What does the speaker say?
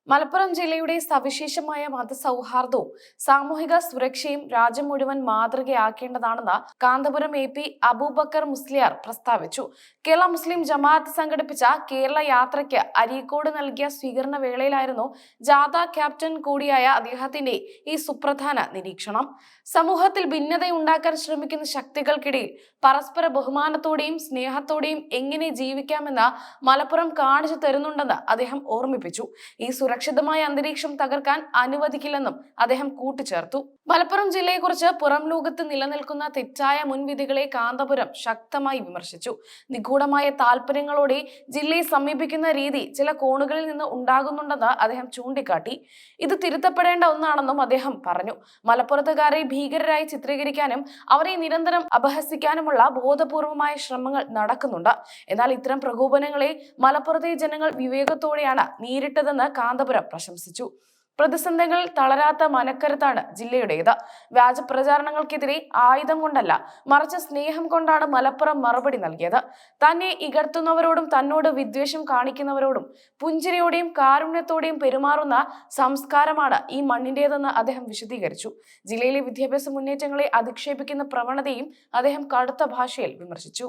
മലപ്പുറം ജില്ലയുടെ സവിശേഷമായ മതസൗഹാർദ്ദവും സാമൂഹിക സുരക്ഷയും രാജ്യം മുഴുവൻ മാതൃകയാക്കേണ്ടതാണെന്ന് കാന്തപുരം എ.പി. അബൂബക്കർ മുസ്ലിയാർ പ്രസ്താവിച്ചു. കേരള മുസ്ലിം ജമാഅത്ത് സംഘടിപ്പിച്ച കേരള യാത്രയ്ക്ക് അരീക്കോട് നൽകിയ സ്വീകരണ വേളയിലായിരുന്നു ജാഥ ക്യാപ്റ്റൻ കൂടിയായ അദ്ദേഹത്തിന്റെ ഈ സുപ്രധാന നിരീക്ഷണം. സമൂഹത്തിൽ ഭിന്നതയുണ്ടാക്കാൻ ശ്രമിക്കുന്ന ശക്തികൾക്കിടയിൽ പരസ്പര ബഹുമാനത്തോടെയും സ്നേഹത്തോടെയും എങ്ങനെ ജീവിക്കാമെന്ന് മലപ്പുറം കാണിച്ചു തരുന്നുണ്ടെന്ന് അദ്ദേഹം ഓർമ്മിപ്പിച്ചു. ഈ സുരക്ഷിതമായ അന്തരീക്ഷം തകർക്കാൻ അനുവദിക്കില്ലെന്നും അദ്ദേഹം കൂട്ടിച്ചേർത്തു. മലപ്പുറം ജില്ലയെക്കുറിച്ച് പുറം ലോകത്ത് നിലനിൽക്കുന്ന തെറ്റായ മുൻവിധികളെ കാന്തപുരം ശക്തമായി വിമർശിച്ചു. നിഗൂഢമായ താല്പര്യങ്ങളോടെ ജില്ലയെ സമീപിക്കുന്ന രീതി ചില കോണുകളിൽ നിന്ന് ഉണ്ടാകുന്നുണ്ടെന്ന് അദ്ദേഹം ചൂണ്ടിക്കാട്ടി. ഇത് തിരുത്തപ്പെടേണ്ട ഒന്നാണെന്നും അദ്ദേഹം പറഞ്ഞു. മലപ്പുറത്തുകാരെ ഭീകരരായി ചിത്രീകരിക്കാനും അവരെ നിരന്തരം അപഹസിക്കാനുമുള്ള ബോധപൂർവമായ ശ്രമങ്ങൾ നടക്കുന്നുണ്ട്. എന്നാൽ ഇത്തരം പ്രകോപനങ്ങളെ മലപ്പുറത്തെ ജനങ്ങൾ വിവേകത്തോടെയാണ് നേരിട്ടതെന്ന് കാന്തപുരം പ്രശംസിച്ചു. പ്രതിസന്ധികളിൽ തളരാത്ത മനക്കരുത്താണ് ജില്ലയുടേത്. വ്യാജ പ്രചാരണങ്ങൾക്കെതിരെ ആയുധം കൊണ്ടല്ല, മറിച്ച് സ്നേഹം കൊണ്ടാണ് മലപ്പുറം മറുപടി നൽകിയത്. തന്നെ ഇകഴ്ത്തുന്നവരോടും തന്നോട് വിദ്വേഷം കാണിക്കുന്നവരോടും പുഞ്ചിരിയോടെയും കാരുണ്യത്തോടെയും പെരുമാറുന്ന സംസ്കാരമാണ് ഈ മണ്ണിന്റേതെന്ന് അദ്ദേഹം വിശദീകരിച്ചു. ജില്ലയിലെ വിദ്യാഭ്യാസ മുന്നേറ്റങ്ങളെ അധിക്ഷേപിക്കുന്ന പ്രവണതയും അദ്ദേഹം കടുത്ത ഭാഷയിൽ വിമർശിച്ചു.